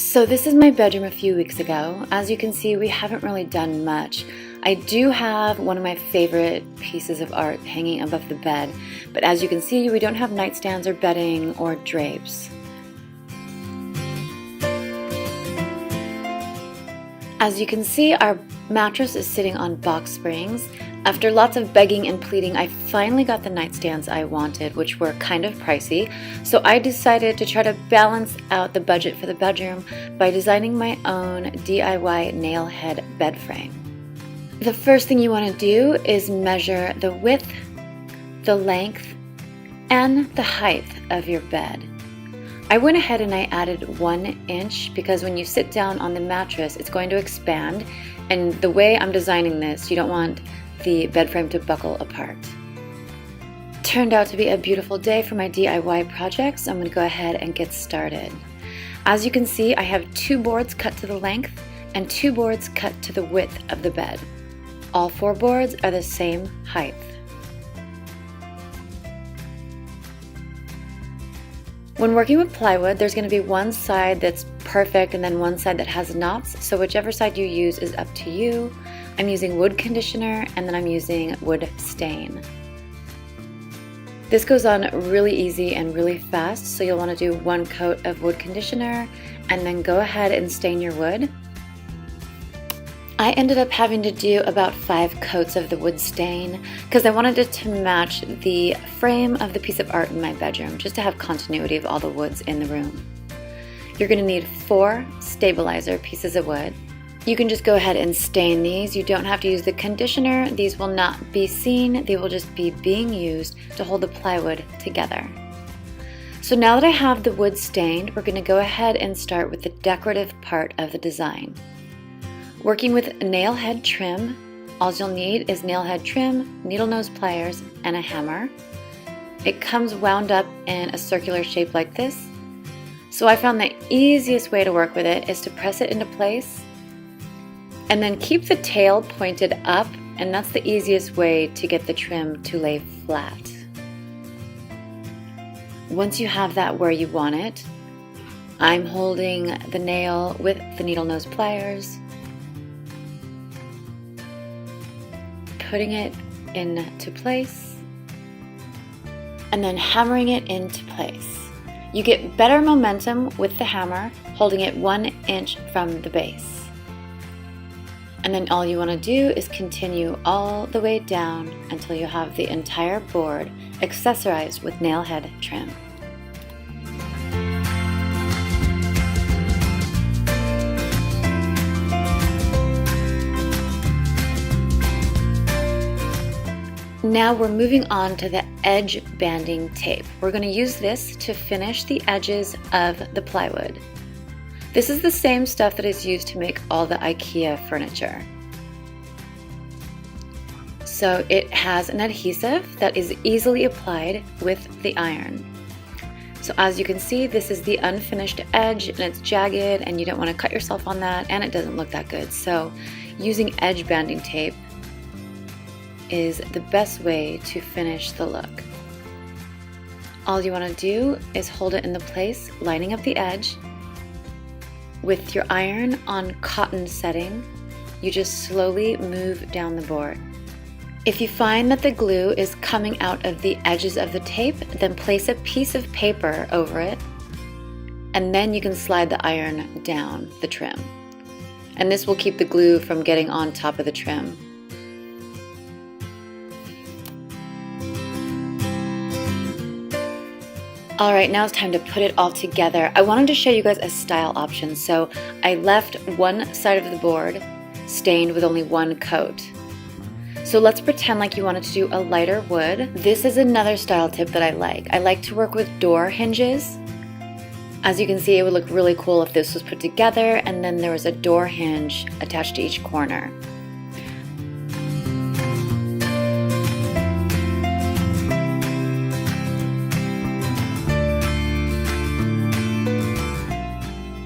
So this is my bedroom a few weeks ago. As you can see, we haven't really done much. I do have one of my favorite pieces of art hanging above the bed, but as you can see, we don't have nightstands or bedding or drapes. As you can see, our mattress is sitting on box springs. After lots of begging and pleading, I finally got the nightstands I wanted, which were kind of pricey. So I decided to try to balance out the budget for the bedroom by designing my own DIY nail head bed frame. The first thing you want to do is measure the width, the length, and the height of your bed. I went ahead and I added 1 inch because when you sit down on the mattress, it's going to expand. And the way I'm designing this, you don't want the bed frame to buckle apart. Turned out to be a beautiful day for my DIY project, so I'm going to go ahead and get started. As you can see, I have 2 boards cut to the length and 2 boards cut to the width of the bed. All 4 boards are the same height. When working with plywood, there's going to be one side that's perfect and then one side that has knots, so whichever side you use is up to you. I'm using wood conditioner and then I'm using wood stain. This goes on really easy and really fast, so you'll want to do 1 coat of wood conditioner and then go ahead and stain your wood. I ended up having to do about 5 coats of the wood stain because I wanted it to match the frame of the piece of art in my bedroom, just to have continuity of all the woods in the room. You're going to need 4 stabilizer pieces of wood. You can just go ahead and stain these. You don't have to use the conditioner. These will not be seen. They will just be being used to hold the plywood together. So now that I have the wood stained, we're going to go ahead and start with the decorative part of the design. Working with nail head trim, all you'll need is nail head trim, needle nose pliers, and a hammer. It comes wound up in a circular shape like this. So I found the easiest way to work with it is to press it into place and then keep the tail pointed up, and that's the easiest way to get the trim to lay flat. Once you have that where you want it, I'm holding the nail with the needle nose pliers, putting it into place, and then hammering it into place. You get better momentum with the hammer, holding it 1 inch from the base. And then all you want to do is continue all the way down until you have the entire board accessorized with nail head trim. Now we're moving on to the edge banding tape. We're going to use this to finish the edges of the plywood. This is the same stuff that is used to make all the IKEA furniture. So it has an adhesive that is easily applied with the iron. So as you can see, this is the unfinished edge and it's jagged and you don't want to cut yourself on that, and it doesn't look that good. So using edge banding tape is the best way to finish the look. All you want to do is hold it into place, lining up the edge. With your iron on cotton setting, you just slowly move down the board. If you find that the glue is coming out of the edges of the tape, then place a piece of paper over it, and then you can slide the iron down the trim. And this will keep the glue from getting on top of the trim. Alright, now it's time to put it all together. I wanted to show you guys a style option, so I left one side of the board stained with only 1 coat. So let's pretend like you wanted to do a lighter wood. This is another style tip that I like. I like to work with door hinges. As you can see, it would look really cool if this was put together and then there was a door hinge attached to each corner.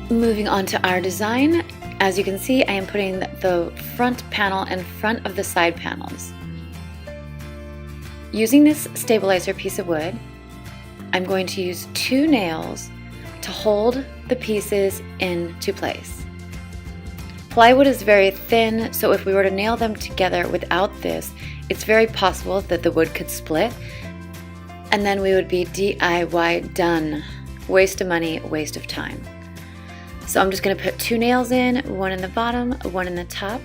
Moving on to our design, as you can see, I am putting the front panel in front of the side panels. Using this stabilizer piece of wood, I'm going to use 2 nails to hold the pieces into place. Plywood is very thin, so if we were to nail them together without this, it's very possible that the wood could split, and then we would be DIY done. Waste of money, waste of time. So I'm just going to put 2 nails in, one in the bottom, one in the top.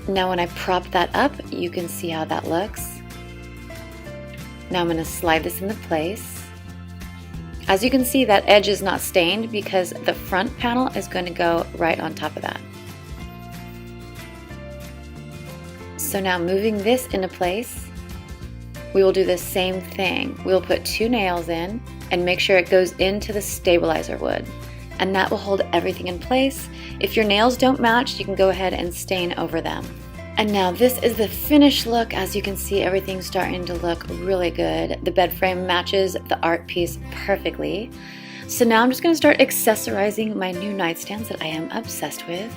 Now when I prop that up, you can see how that looks. Now I'm going to slide this into place. As you can see, that edge is not stained because the front panel is going to go right on top of that. So now moving this into place, we will do the same thing. We'll put 2 nails in and make sure it goes into the stabilizer wood, and that will hold everything in place. If your nails don't match, you can go ahead and stain over them. And now this is the finished look. As you can see, everything's starting to look really good. The bed frame matches the art piece perfectly. So now I'm just going to start accessorizing my new nightstands that I am obsessed with.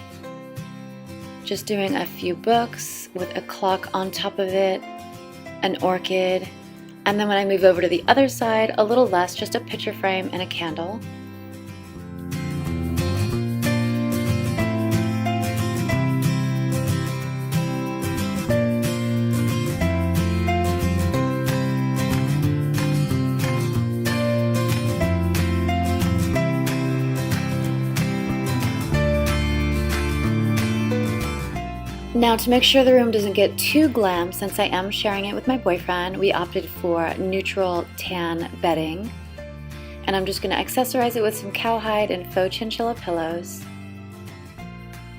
Just doing a few books with a clock on top of it, an orchid, and then when I move over to the other side, a little less, just a picture frame and a candle. Now to make sure the room doesn't get too glam, since I am sharing it with my boyfriend, we opted for neutral tan bedding. And I'm just going to accessorize it with some cowhide and faux chinchilla pillows.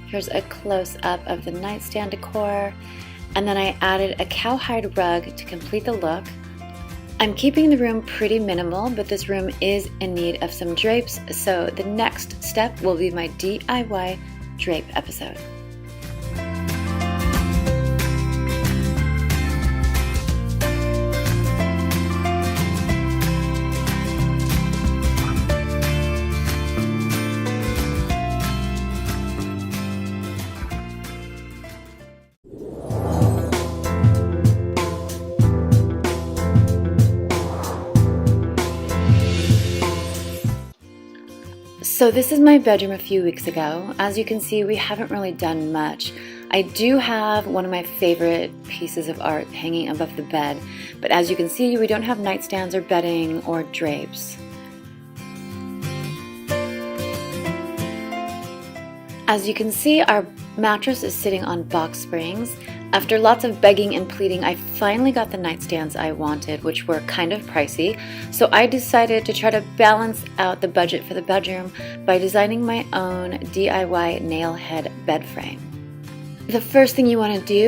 Here's a close-up of the nightstand decor. And then I added a cowhide rug to complete the look. I'm keeping the room pretty minimal, but this room is in need of some drapes, so the next step will be my DIY drape episode. So this is my bedroom a few weeks ago. As you can see, we haven't really done much. I do have one of my favorite pieces of art hanging above the bed, but as you can see, we don't have nightstands or bedding or drapes. As you can see, our mattress is sitting on box springs. After lots of begging and pleading, I finally got the nightstands I wanted, which were kind of pricey. So I decided to try to balance out the budget for the bedroom by designing my own DIY nail head bed frame. The first thing you want to do